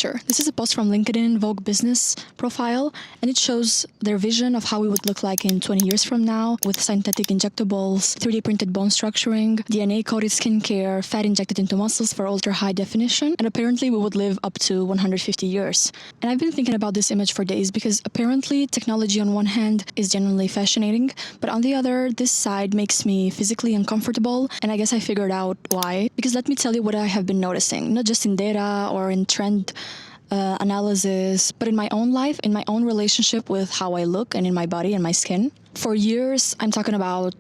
picture. This is a post from LinkedIn Vogue Business profile, and it shows their vision of how we would look like in 20 years from now with synthetic injectables, 3D printed bone structuring, DNA-coated skincare, fat injected into muscles for ultra-high definition, and apparently we would live up to 150 years. And I've been thinking about this image for days because apparently technology on one hand is genuinely fascinating, but on the other, this side makes me physically uncomfortable, and I guess I figured out why. Because let me tell you what I have been noticing, not just in data or in trend analysis, but in my own life, in my own relationship with how I look and in my body and my skin. For years, I'm talking about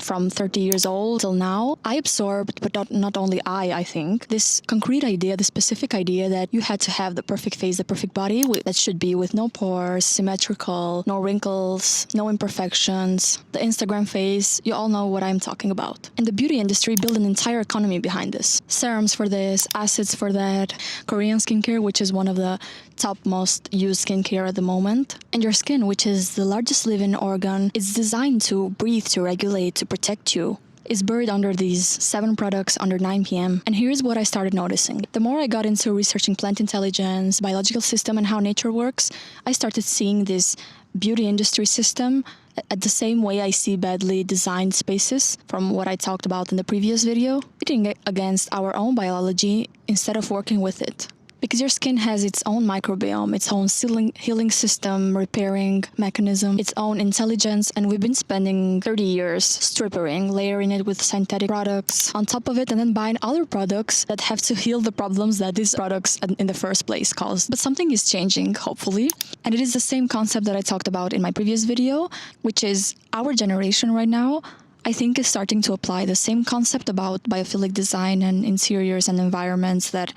from 30 years old till now, I absorbed, but not only I think, this concrete idea, the specific idea that you had to have the perfect face, the perfect body that should be with no pores, symmetrical, no wrinkles, no imperfections, the Instagram face, you all know what I'm talking about. And the beauty industry built an entire economy behind this. Serums for this, acids for that, Korean skincare, which is one of the top most used skincare at the moment, and your skin, which is the largest living organ. It's designed to breathe, to regulate, to protect you. Is buried under these 7 products under 9 p.m. And here's what I started noticing. The more I got into researching plant intelligence, biological system, and how nature works, I started seeing this beauty industry system at the same way I see badly designed spaces from what I talked about in the previous video, fighting against our own biology instead of working with it. Because your skin has its own microbiome, its own healing system, repairing mechanism, its own intelligence, and we've been spending 30 years stripping, layering it with synthetic products on top of it, and then buying other products that have to heal the problems that these products in the first place caused. But something is changing, hopefully, and it is the same concept that I talked about in my previous video, which is our generation right now, I think, is starting to apply the same concept about biophilic design and interiors and environments that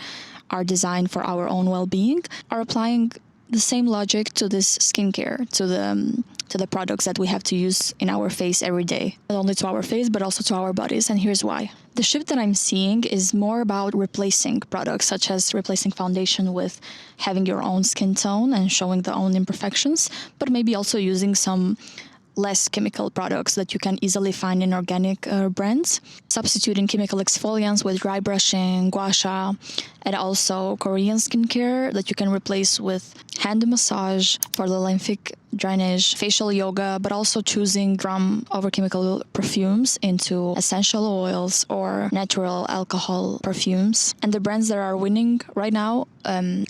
are designed for our own well-being, are applying the same logic to this skincare, to the products that we have to use in our face every day. Not only to our face, but also to our bodies, and here's why. The shift that I'm seeing is more about replacing products, such as replacing foundation with having your own skin tone and showing the own imperfections, but maybe also using some less chemical products that you can easily find in organic brands, substituting chemical exfoliants with dry brushing, gua sha, and also Korean skincare that you can replace with hand massage for the lymphatic drainage, facial yoga, but also choosing from over chemical perfumes into essential oils or natural alcohol perfumes. And the brands that are winning right now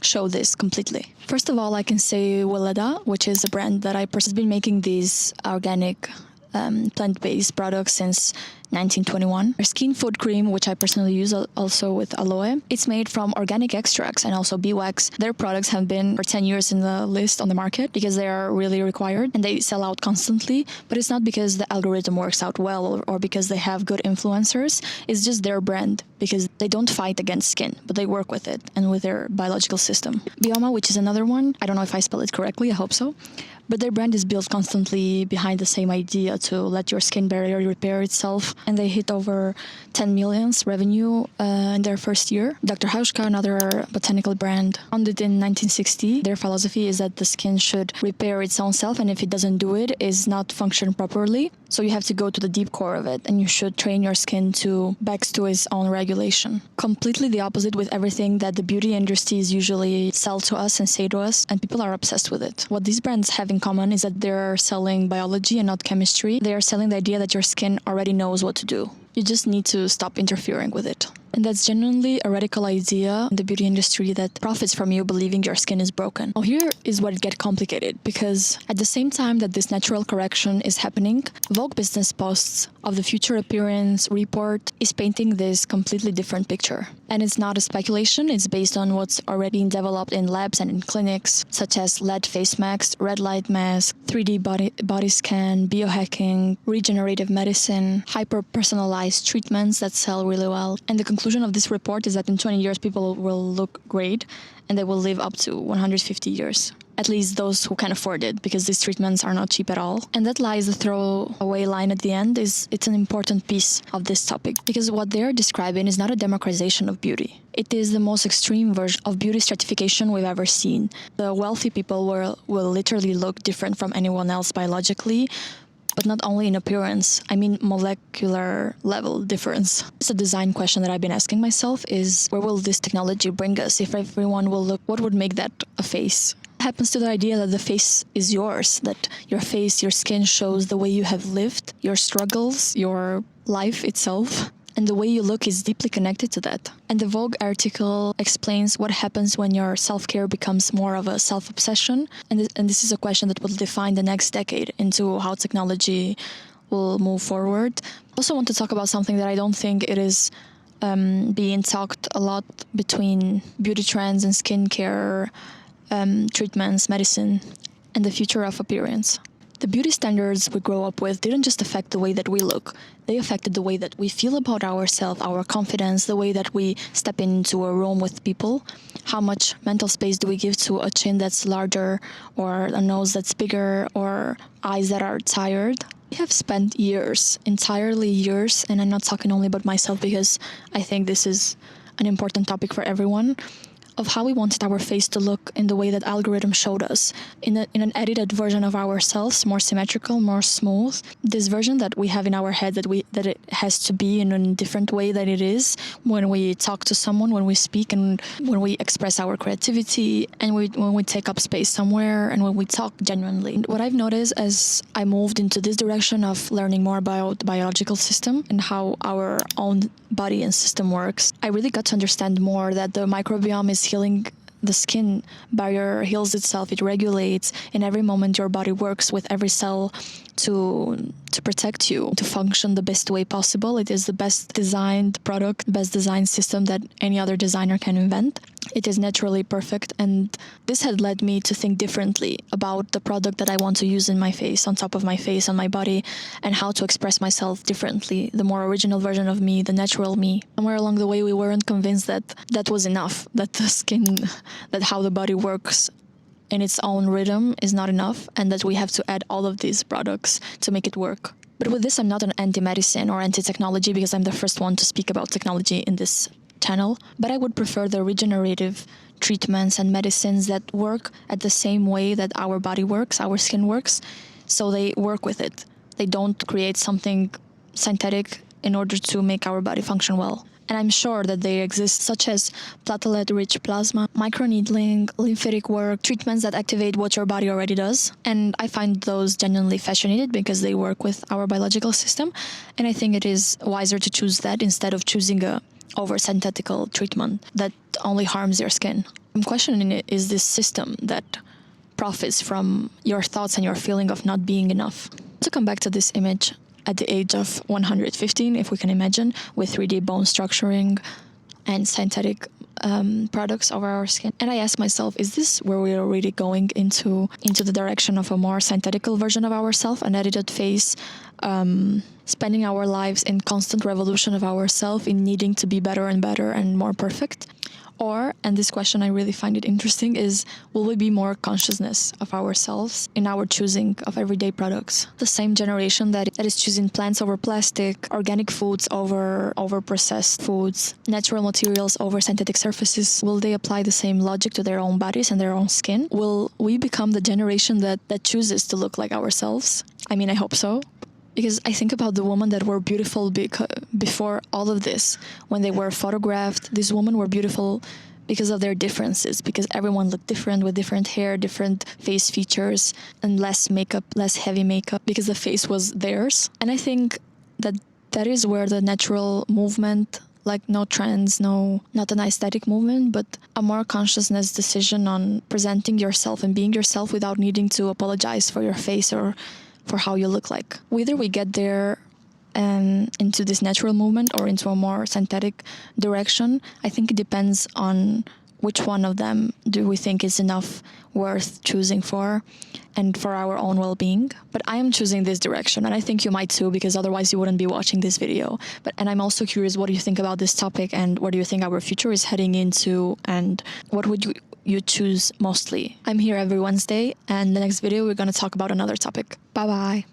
show this completely. First of all, I can say Weleda, which is a brand that I personally been making these organic plant-based products since 1921. Our skin food cream, which I personally use also with aloe, it's made from organic extracts and also beeswax. Their products have been for 10 years in the list on the market because they are really required and they sell out constantly. But it's not because the algorithm works out well or because they have good influencers. It's just their brand because they don't fight against skin, but they work with it and with their biological system. Bioma, which is another one, I don't know if I spell it correctly, I hope so. But their brand is built constantly behind the same idea to let your skin barrier repair itself. And they hit over 10 million revenue in their first year. Dr. Hauschka, another botanical brand, founded in 1960. Their philosophy is that the skin should repair its own self, and if it doesn't do it, is not function properly. So you have to go to the deep core of it, and you should train your skin to back to its own regulation. Completely the opposite with everything that the beauty industries usually sell to us and say to us, and people are obsessed with it. What these brands have in common is that they're selling biology and not chemistry. They are selling the idea that your skin already knows what to do. You just need to stop interfering with it. And that's genuinely a radical idea in the beauty industry that profits from you believing your skin is broken. Now here is where it gets complicated, because at the same time that this natural correction is happening, Vogue Business posts of the future appearance report is painting this completely different picture. And it's not a speculation, it's based on what's already being developed in labs and in clinics, such as LED face masks, red light mask, 3D body scan, biohacking, regenerative medicine, hyper-personalized treatments that sell really well. And the conclusion of this report is that in 20 years people will look great and they will live up to 150 years. At least those who can afford it, because these treatments are not cheap at all. And that lies the throwaway line at the end it's an important piece of this topic, because what they're describing is not a democratization of beauty. It is the most extreme version of beauty stratification we've ever seen. The wealthy people will literally look different from anyone else biologically, but not only in appearance, I mean molecular level difference. It's a design question that I've been asking myself is, where will this technology bring us? If everyone will look, what would make that a face? What happens to the idea that the face is yours, that your face, your skin shows the way you have lived, your struggles, your life itself? And the way you look is deeply connected to that. And the Vogue article explains what happens when your self-care becomes more of a self-obsession. And this is a question that will define the next decade into how technology will move forward. I also want to talk about something that I don't think it is being talked a lot between beauty trends and skincare treatments, medicine, and the future of appearance. The beauty standards we grow up with didn't just affect the way that we look. They affected the way that we feel about ourselves, our confidence, the way that we step into a room with people. How much mental space do we give to a chin that's larger, or a nose that's bigger, or eyes that are tired? We have spent years, entirely years, and I'm not talking only about myself because I think this is an important topic for everyone, of how we wanted our face to look in the way that algorithm showed us, in an edited version of ourselves, more symmetrical, more smooth. This version that we have in our head that it has to be in a different way than it is when we talk to someone, when we speak, and when we express our creativity, and when we take up space somewhere, and when we talk genuinely. What I've noticed as I moved into this direction of learning more about the biological system and how our own body and system works, I really got to understand more that the microbiome is healing. The skin barrier heals itself, it regulates. In every moment your body works with every cell to protect you, to function the best way possible. It is the best designed product, best designed system that any other designer can invent. It is naturally perfect, and this had led me to think differently about the product that I want to use in my face, on top of my face, on my body, and how to express myself differently, the more original version of me, the natural me. Somewhere along the way we weren't convinced that that was enough, that the skin, that how the body works in its own rhythm is not enough, and that we have to add all of these products to make it work. But with this, I'm not an anti-medicine or anti-technology, because I'm the first one to speak about technology in this channel, but I would prefer the regenerative treatments and medicines that work at the same way that our body works, our skin works, so they work with it. They don't create something synthetic in order to make our body function well. And I'm sure that they exist, such as platelet-rich plasma, microneedling, lymphatic work, treatments that activate what your body already does. And I find those genuinely fascinating because they work with our biological system. And I think it is wiser to choose that instead of choosing a over-synthetical treatment that only harms your skin. I'm questioning it, is this system that profits from your thoughts and your feeling of not being enough. To come back to this image, at the age of 115, if we can imagine, with 3D bone structuring and synthetic products over our skin. And I ask myself, is this where we are really going into the direction of a more synthetical version of ourselves, an edited face, spending our lives in constant revolution of ourselves, in needing to be better and better and more perfect? Or, and this question I really find it interesting, is will we be more consciousness of ourselves in our choosing of everyday products? The same generation that is choosing plants over plastic, organic foods over processed foods, natural materials over synthetic surfaces, will they apply the same logic to their own bodies and their own skin? Will we become the generation that chooses to look like ourselves? I mean, I hope so. Because I think about the women that were beautiful before all of this. When they were photographed, these women were beautiful because of their differences, because everyone looked different, with different hair, different face features, and less makeup, less heavy makeup, because the face was theirs. And I think that is where the natural movement, like no trends, not an aesthetic movement, but a more consciousness decision on presenting yourself and being yourself without needing to apologize for your face or for how you look like. Whether we get there into this natural movement or into a more synthetic direction, I think it depends on which one of them do we think is enough worth choosing for and for our own well-being. But I am choosing this direction, and I think you might too, because otherwise you wouldn't be watching this video. And I'm also curious, what do you think about this topic, and where do you think our future is heading into, and what would you choose mostly? I'm here every Wednesday, and the next video we're going to talk about another topic. Bye bye.